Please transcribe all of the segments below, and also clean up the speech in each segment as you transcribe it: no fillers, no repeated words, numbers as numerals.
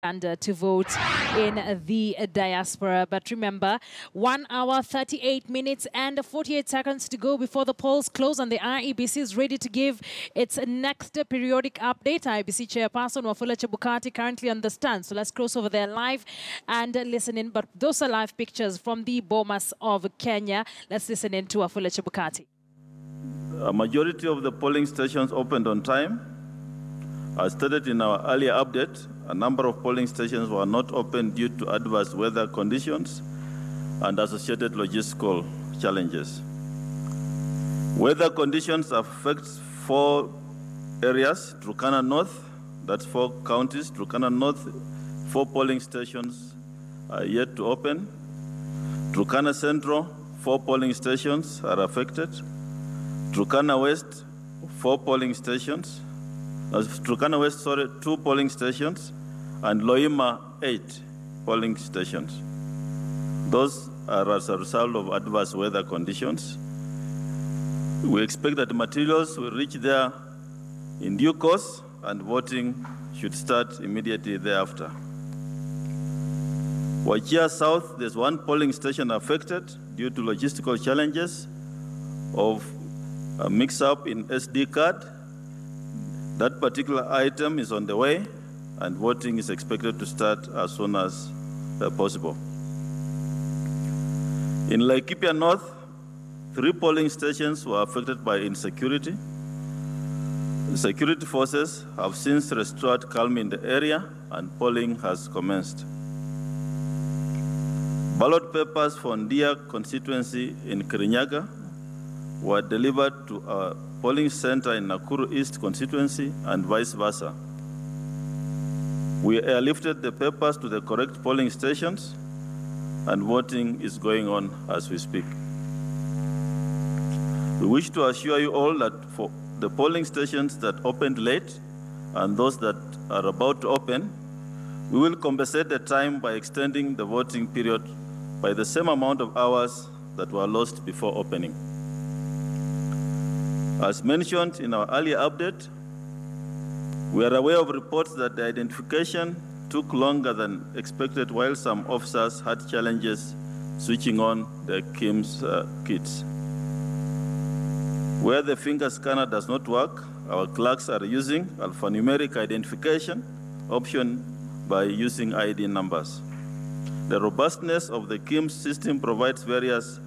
and to vote in the diaspora. But remember, 1 hour, 38 minutes and 48 seconds to go before the polls close, and the IEBC is ready to give its next periodic update. IEBC Chairperson Wafula Chebukati currently on the stand. So let's cross over there live and listen in. But those are live pictures from the Bomas of Kenya. Let's listen in to Wafula Chebukati. A majority of the polling stations opened on time. As stated in our earlier update, a number of polling stations were not open due to adverse weather conditions and associated logistical challenges. Weather conditions affect 4 areas: Turkana North, that's 4 counties. Turkana North, 4 polling stations are yet to open. Turkana Central, 4 polling stations are affected. Turkana West, 4 polling stations. Turkana West, 2 polling stations, and Loima, 8 polling stations. Those are as a result of adverse weather conditions. We expect that the materials will reach there in due course, and voting should start immediately thereafter. Wajir South, there's 1 polling station affected due to logistical challenges of a mix-up in SD card. That particular item is on the way, and voting is expected to start as soon as possible. In Laikipia North, 3 polling stations were affected by insecurity. The security forces have since restored calm in the area, and polling has commenced. Ballot papers for Ndia constituency in Kirinyaga were delivered to a polling center in Nakuru East constituency and vice versa. We airlifted the papers to the correct polling stations, and voting is going on as we speak. We wish to assure you all that for the polling stations that opened late and those that are about to open, we will compensate the time by extending the voting period by the same amount of hours that were lost before opening. As mentioned in our earlier update, we are aware of reports that the identification took longer than expected, while some officers had challenges switching on the KIMS kits. Where the finger scanner does not work, our clerks are using alphanumeric identification option by using ID numbers. The robustness of the KIMS system provides various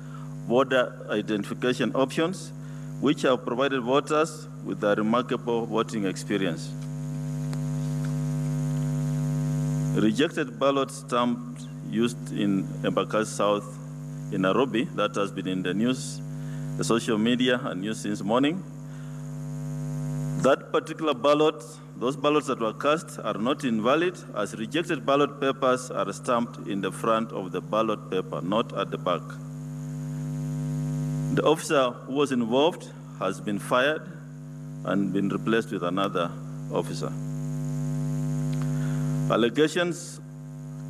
voter identification options, which have provided voters with a remarkable voting experience. Rejected ballot stamp used in Embakasi South in Nairobi, that has been in the news, the social media and news since morning. That particular ballot, those ballots that were cast are not invalid, as rejected ballot papers are stamped in the front of the ballot paper, not at the back. The officer who was involved has been fired and been replaced with another officer. Allegations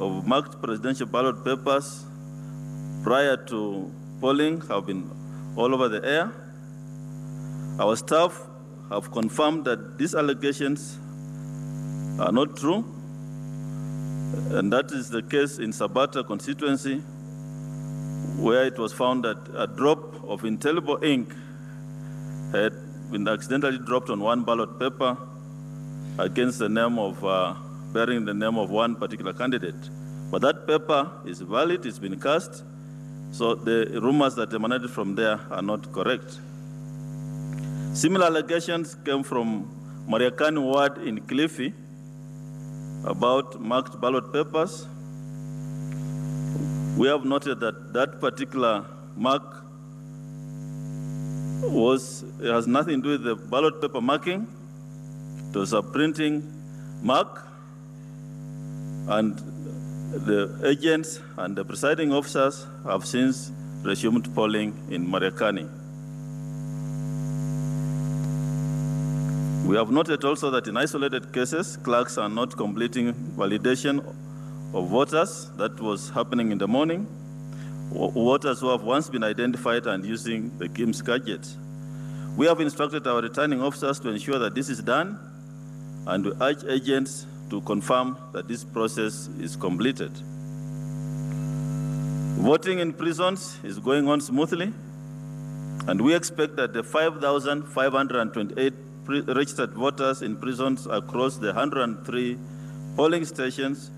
of marked presidential ballot papers prior to polling have been all over the air. Our staff have confirmed that these allegations are not true, and that is the case in Sabata constituency, where it was found that a drop of indelible ink had been accidentally dropped on 1 ballot paper against the name of, bearing the name of 1 particular candidate. But that paper is valid, it's been cast, so the rumors that emanated from there are not correct. Similar allegations came from Mariakani ward in Kilifi about marked ballot papers. We have noted that that particular mark has nothing to do with the ballot paper marking. It was a printing mark, and the agents and the presiding officers have since resumed polling in Mariakani. We have noted also that in isolated cases, clerks are not completing validation of voters. That was happening in the morning. Voters who have once been identified and using the KIMS gadgets. We have instructed our returning officers to ensure that this is done, and we urge agents to confirm that this process is completed. Voting in prisons is going on smoothly, and we expect that the 5,528 registered voters in prisons across the 103 polling stations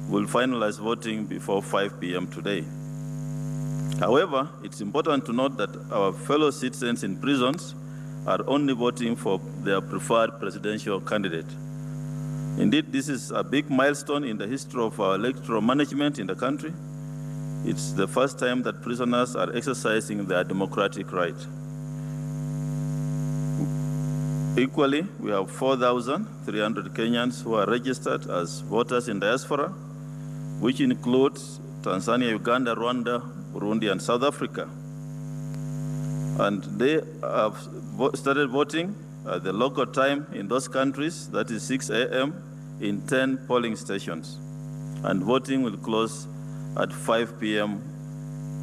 will finalize voting before 5 p.m. today. However, it's important to note that our fellow citizens in prisons are only voting for their preferred presidential candidate. Indeed, this is a big milestone in the history of our electoral management in the country. It's the first time that prisoners are exercising their democratic right. Equally, we have 4,300 Kenyans who are registered as voters in diaspora, which includes Tanzania, Uganda, Rwanda, Burundi, and South Africa. And they have started voting at the local time in those countries, that is 6 a.m., in 10 polling stations. And voting will close at 5 p.m.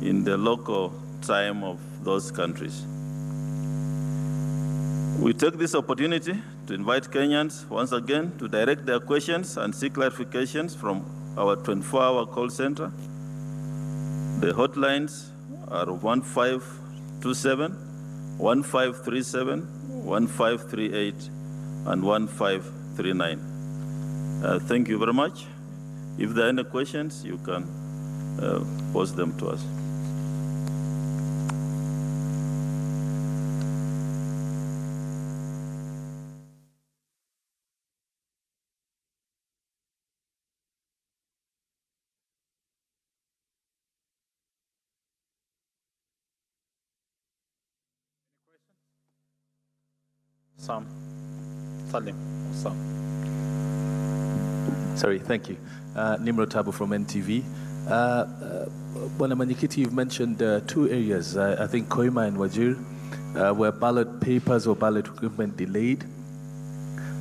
in the local time of those countries. We take this opportunity to invite Kenyans once again to direct their questions and seek clarifications from our 24-hour call center. The hotlines are 1527, 1537, 1538, and 1539. Thank you very much. If there are any questions, you can pose them to us. Sam. Salim. Sam. Sorry, thank you. Nimro Tabu from NTV. Bwana Manyikiti, you've mentioned 2 areas, I think Koima and Wajir, where ballot papers or ballot equipment delayed.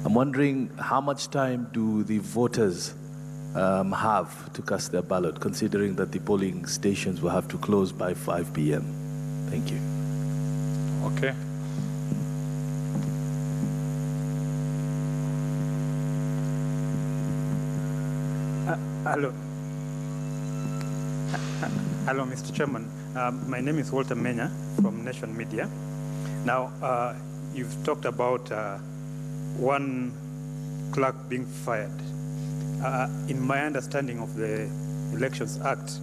I'm wondering how much time do the voters have to cast their ballot, considering that the polling stations will have to close by 5 p.m. Thank you. Okay. Hello. Hello, Mr. Chairman. My name is Walter Menya from Nation Media. Now, you've talked about one clerk being fired. In my understanding of the Elections Act,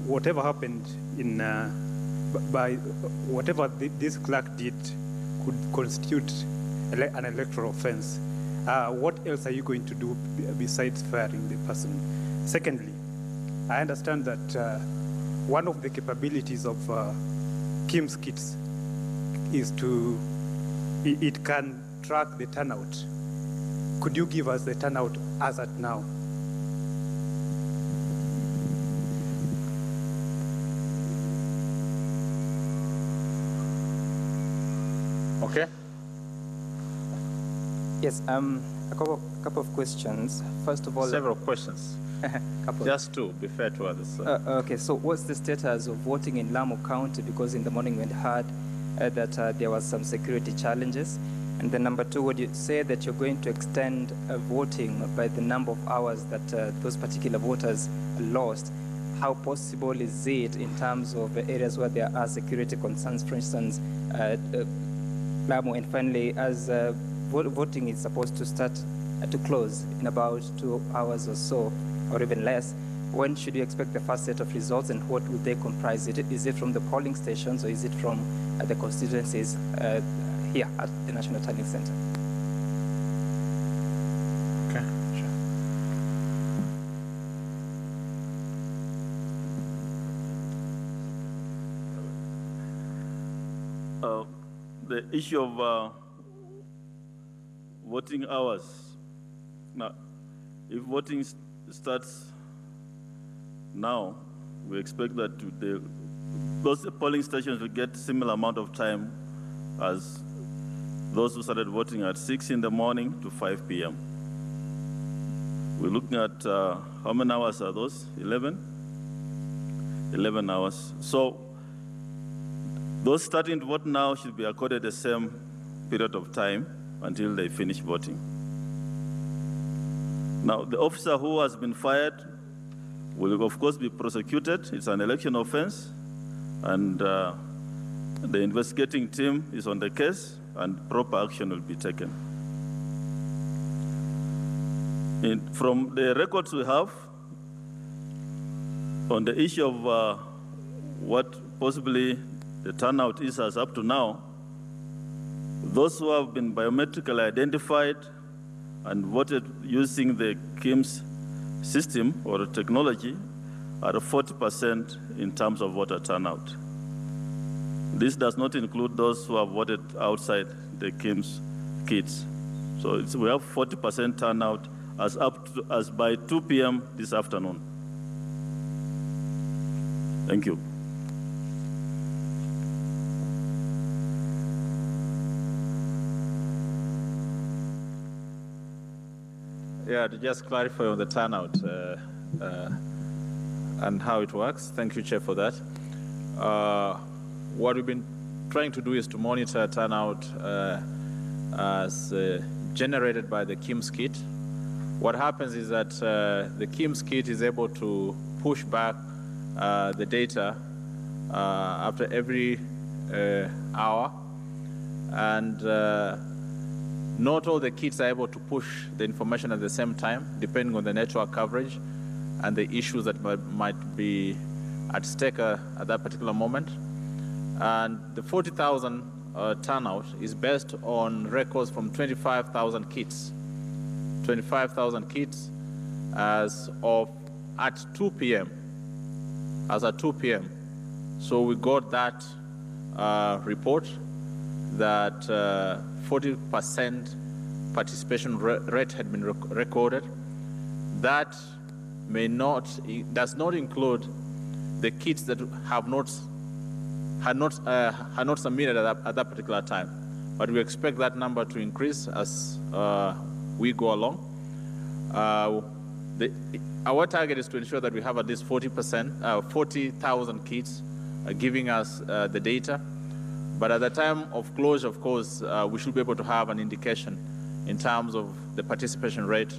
whatever happened in by whatever this clerk did could constitute an electoral offense. What else are you going to do besides firing the person? Secondly, I understand that one of the capabilities of Kim's kits is it can track the turnout. Could you give us the turnout as at now? Okay. Yes, a couple of questions. First of all, Several questions. Just 2, be fair to others. Okay, so what's the status of voting in Lamu County? Because in the morning we heard that there was some security challenges. And then number 2, would you say that you're going to extend voting by the number of hours that those particular voters lost? How possible is it in terms of areas where there are security concerns, for instance, Lamu? And finally, as voting is supposed to start to close in about 2 hours or so, or even less, when should you expect the first set of results, and what will they comprise? Is it from the polling stations, or is it from the constituencies here at the National Tallying Center? Okay, sure. The issue of voting hours. Now, if voting starts now, we expect that those polling stations will get similar amount of time as those who started voting at 6 in the morning to 5 p.m. We're looking at how many hours are those? 11? 11 hours. So those starting to vote now should be accorded the same period of time until they finish voting. Now, the officer who has been fired will, of course, be prosecuted. It's an election offense, and the investigating team is on the case, and proper action will be taken. From the records we have on the issue of what possibly the turnout is as up to now, those who have been biometrically identified and voted using the KIMS system or technology are 40% in terms of voter turnout. This does not include those who have voted outside the KIMS kits. So we have 40% turnout as by 2 p.m. this afternoon. Thank you. Yeah, to just clarify on the turnout and how it works. Thank you, Chair, for that. What we've been trying to do is to monitor turnout as generated by the KIMS kit. What happens is that the KIMS kit is able to push back the data after every hour, and not all the kits are able to push the information at the same time, depending on the network coverage and the issues that might be at stake at that particular moment. And the 40,000 turnout is based on records from 25,000 kits. 25,000 kits as of at 2 p.m. As at 2 p.m. So we got that report that 40% participation rate had been recorded. That does not include the kits that had not submitted at that particular time. But we expect that number to increase as we go along. Our target is to ensure that we have at least 40,000 kits giving us the data. But at the time of closure, of course, we should be able to have an indication in terms of the participation rate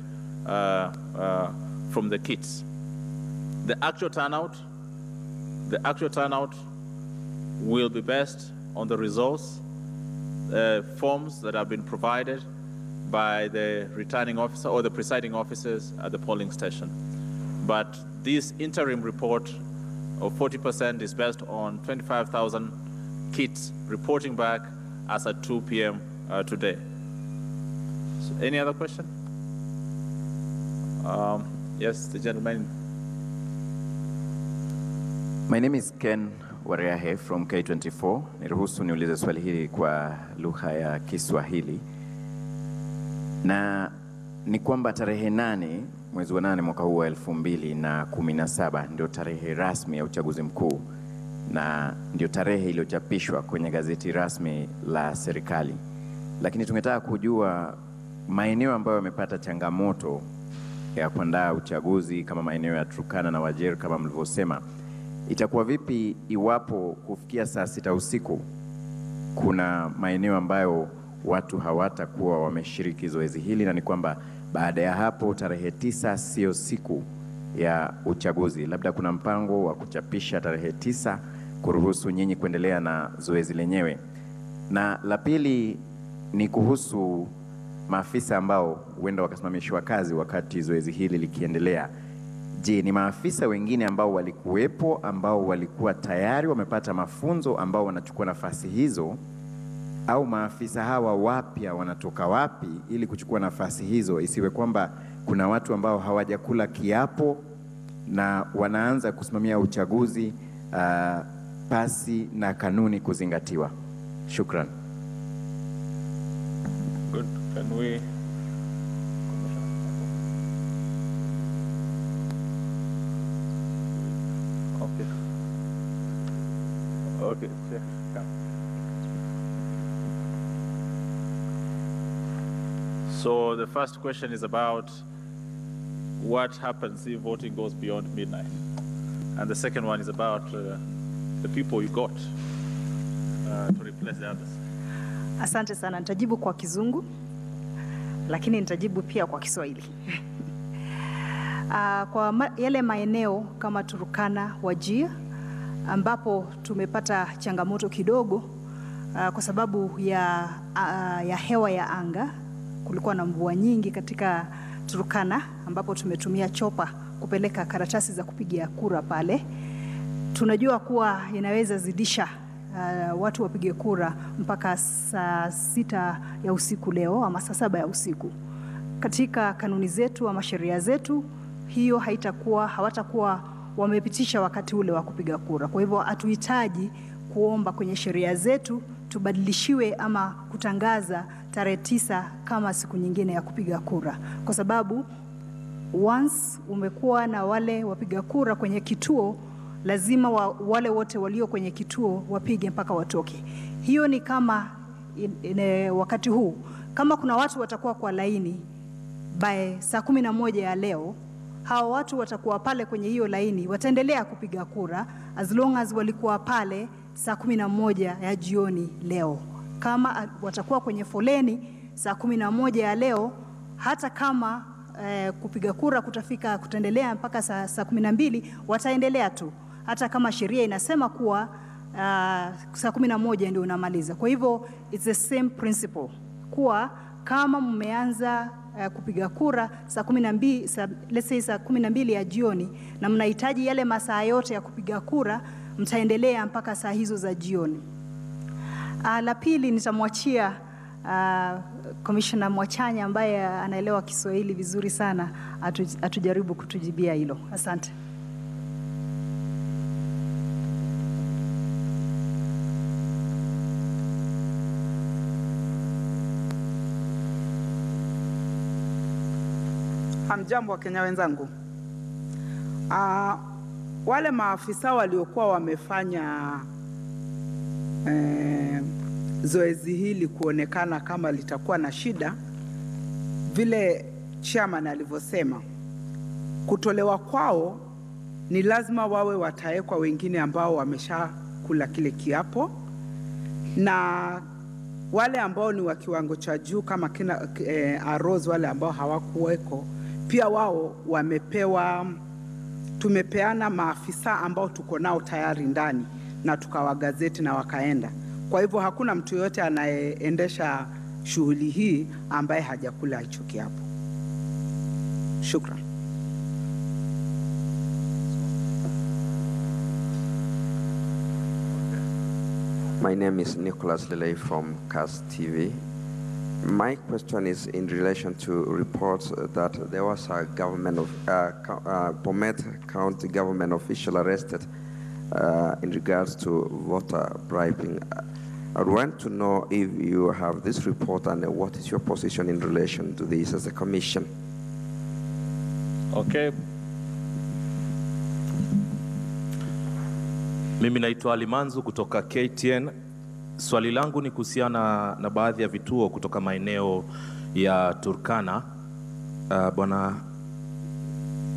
from the kits. The actual turnout will be based on the results, forms that have been provided by the returning officer or the presiding officers at the polling station. But this interim report of 40% is based on 25,000 kits reporting back as at 2 p.m. Today. So any other question? Yes, the gentleman. My name is Ken Wareahe from K24. Niruhusu niulize swali hili kwa lugha ya Kiswahili. Na ni kwamba tarehe 8 mwezi wa 8 mwaka huu wa 2017 ndio tarehe rasmi ya uchaguzi mkuu, na ndio tarehe iliyochapishwa kwenye gazeti rasmi la serikali. Lakini tungetaka kujua maeneo ambayo yamepata changamoto ya kuandaa uchaguzi kama maeneo ya Turkana na Wajir kama mlivyosema. Itakuwa vipi iwapo kufikia saa 6 usiku kuna maeneo ambayo watu hawatakuwa wameshiriki zoezi hili, na ni kwamba baada ya hapo tarehe 9 sio siku ya uchaguzi? Labda kuna mpango wa kuchapisha tarehe 9 kuruhusu nyinyi kuendelea na zoezi lenyewe. Na la pili ni kuhusu maafisa ambao huenda wakasimamishwa kazi wakati zoezi hili likiendelea. Je, ni maafisa wengine ambao walikuwepo ambao walikuwa tayari wamepata mafunzo ambao wanachukua nafasi hizo, au maafisa hawa wapya wanatoka wapi ili kuchukua nafasi hizo? Isiwe kwamba kuna watu ambao hawajakula kiapo na wanaanza kusimamia uchaguzi pasi na kanuni kuzingatiwa. Shukran. Good. Can we... Okay, Chair, come. So the first question is about what happens if voting goes beyond midnight. And the second one is about the people you got to replace the others. Asante sana. Nitajibu kwa Kizungu, lakini nitajibu pia kwa Kiswahili. Kwa yale maeneo kama Turkana, Wajir, ambapo tumepata changamoto kidogo kwa sababu ya hewa ya anga. Kulikuwa na mvua nyingi katika Turkana, ambapo tumetumia chopa kupeleka karatasi za kupigia kura pale. Tunajua kuwa inaweza zidisha watu wapige kura mpaka saa 6 ya usiku leo ama saa 7 ya usiku. Katika kanuni zetu ama sheria zetu, hiyo hawatakuwa wamepitisha wakati ule wa kupiga kura. Kwa hivyo hatuhitaji kuomba kwenye sheria zetu tubadilishiwe ama kutangaza tarehe 9 kama siku nyingine ya kupiga kura, kwa sababu once umekuwa na wale wapiga kura kwenye kituo, lazima wale wote walio kwenye kituo wapige mpaka watoke. Hiyo ni kama wakati huu, kama kuna watu watakuwa kwa laini by saa 11 ya leo, hao watu watakuwa pale kwenye hiyo laini, wataendelea kupiga kura as long as walikuwa pale saa 11 ya jioni leo. Kama watakuwa kwenye foleni saa 11 ya leo, hata kama kupiga kura kutaendelea mpaka saa 12, wataendelea tu, hata kama sheria inasema kuwa saa 11 ndio unamaliza. Kwa hivyo it's the same principle, kuwa kama mmeanza kupiga kura saa 12, let's say saa 12 ya jioni, na mnahitaji yale masaa yote ya kupiga kura, mtaendelea mpaka saa hizo za jioni. La pili nitamwachia Commissioner Mwachanya ambaye anaelewa Kiswahili vizuri sana atujaribu kutujibia hilo. Asante. Hamjambo wa Kenya wenzangu. Wale maafisa waliokuwa wamefanya zoezi hili kuonekana kama litakuwa na shida, vile chairman alivyosema, kutolewa kwao ni lazima wawe wataekwa wengine ambao wameshakula kile kiapo, na wale ambao ni wa kiwango cha juu kama kina Arose, wale ambao hawakuweko pia wao tumepeana maafisa ambao tuko nao tayari ndani na tukawagazeti na wakaenda. Kwa hivyo hakuna mtu yote anayeendesha shughuli hii ambaye hajakula hicho kiapo. Shukran. My name is Nicholas Lele from CAS TV. My question is in relation to reports that there was a Bomet County government official arrested in regards to voter bribing. I want to know if you have this report and what is your position in relation to this as a commission. Okay. Mimi naitwa Alimanzu kutoka KTN. Swali langu ni kuhusiana na baadhi ya vituo kutoka maeneo ya Turkana. Bwana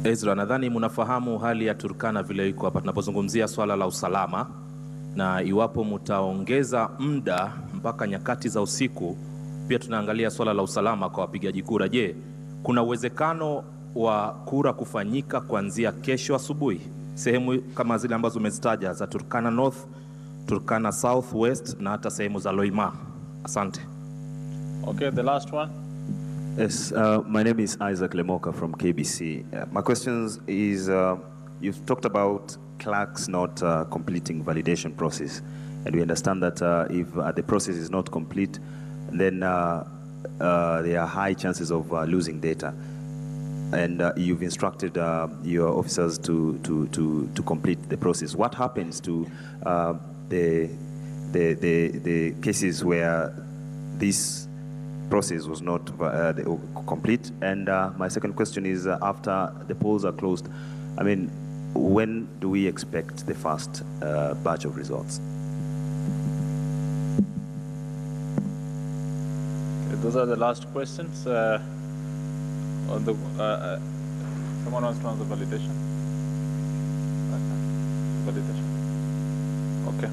Ezra, nadhani mnafahamu hali ya Turkana vile iko hapa tunapozungumzia swala la usalama, na iwapo mtaongeza muda mpaka nyakati za usiku, pia tunaangalia swala la usalama kwa wapigaji kura. Je, kuna uwezekano wa kura kufanyika kuanzia kesho asubuhi sehemu kama zile ambazo umezitaja za Turkana North, Turkana South, West na hata sehemu za Loima? Asante. Okay, the last one. Yes, my name is Isaac Lemoka from KBC. My question is, you've talked about clerks not completing validation process, and we understand that if the process is not complete, then there are high chances of losing data. And you've instructed your officers to complete the process. What happens to the cases where this process was not complete? And my second question is, after the polls are closed, I mean, when do we expect the first batch of results? Okay, those are the last questions. On the, someone wants to answer validation? Okay.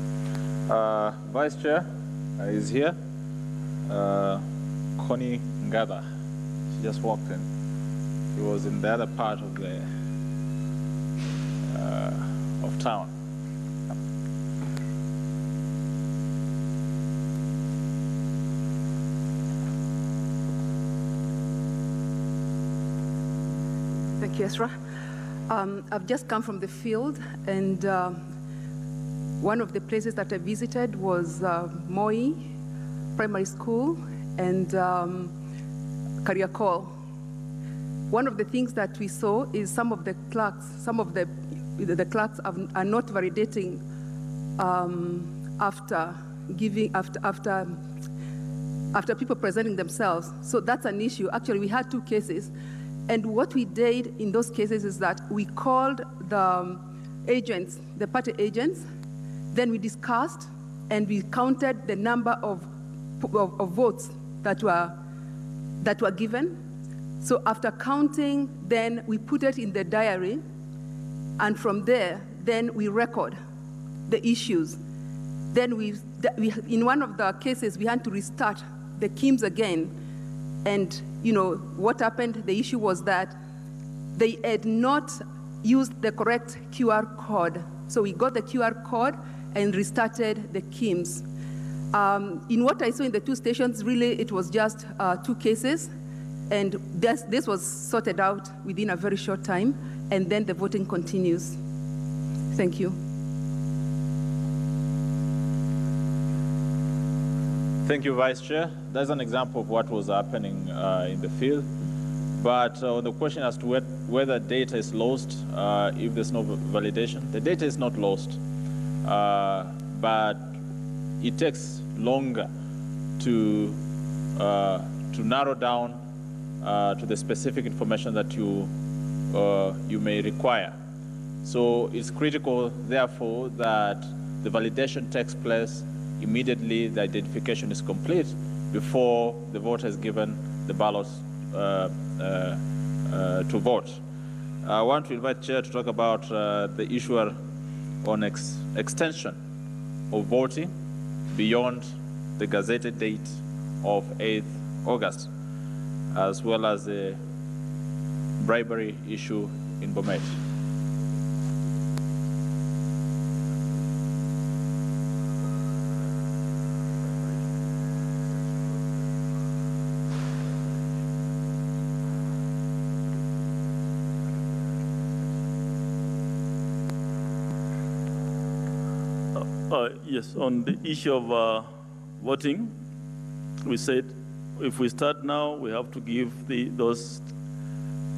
Okay. Vice Chair is here. Connie Ngada. She just walked in. It was in the other part of the of town. Thank you, Ezra. I've just come from the field, and one of the places that I visited was Moi Primary School and Kariakol. One of the things that we saw is some of the clerks are not validating after people presenting themselves. So that's an issue. Actually, we had 2 cases. And what we did in those cases is that we called the agents, the party agents, then we discussed and we counted the number of votes that were given. So after counting, then we put it in the diary, and from there, then we record the issues. Then in one of the cases, we had to restart the KIMS again. And you know, what happened, the issue was that they had not used the correct QR code. So we got the QR code and restarted the KIMS. In what I saw in the 2 stations, really, it was just 2 cases. And this was sorted out within a very short time. And then the voting continues. Thank you. Thank you, Vice Chair. That's an example of what was happening in the field. But the question as to whether data is lost if there's no validation, the data is not lost, but it takes longer to narrow down to the specific information that you may require. So it's critical, therefore, that the validation takes place immediately the identification is complete before the voter is given the ballots to vote. I want to invite Chair to talk about the issue on extension of voting beyond the gazetted date of 8th August, as well as the bribery issue in Bomet. Yes, on the issue of voting, we said if we start now, we have to give those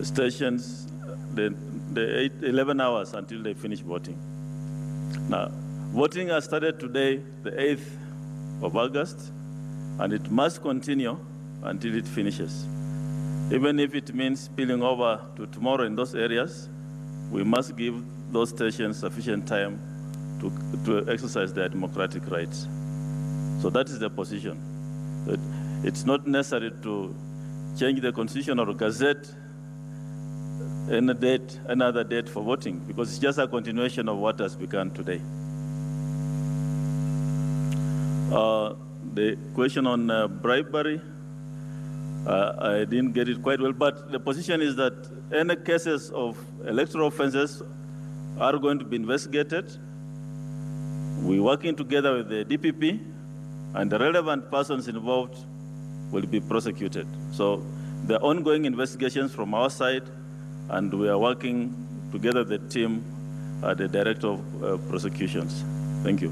stations the 11 hours until they finish voting. Now, voting has started today, the 8th of August, and it must continue until it finishes. Even if it means spilling over to tomorrow in those areas, we must give those stations sufficient time to exercise their democratic rights. So that is the position. It's not necessary to change the constitution or gazette another date for voting, because it's just a continuation of what has begun today. The question on bribery, I didn't get it quite well, but the position is that any cases of electoral offenses are going to be investigated. We're working together with the DPP, and the relevant persons involved will be prosecuted. So there are ongoing investigations from our side, and we are working together with the team at the Director of Prosecutions. Thank you.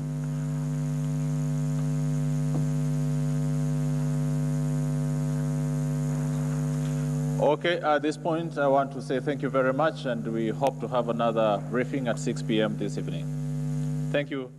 Okay, at this point, I want to say thank you very much, and we hope to have another briefing at 6 p.m. this evening. Thank you.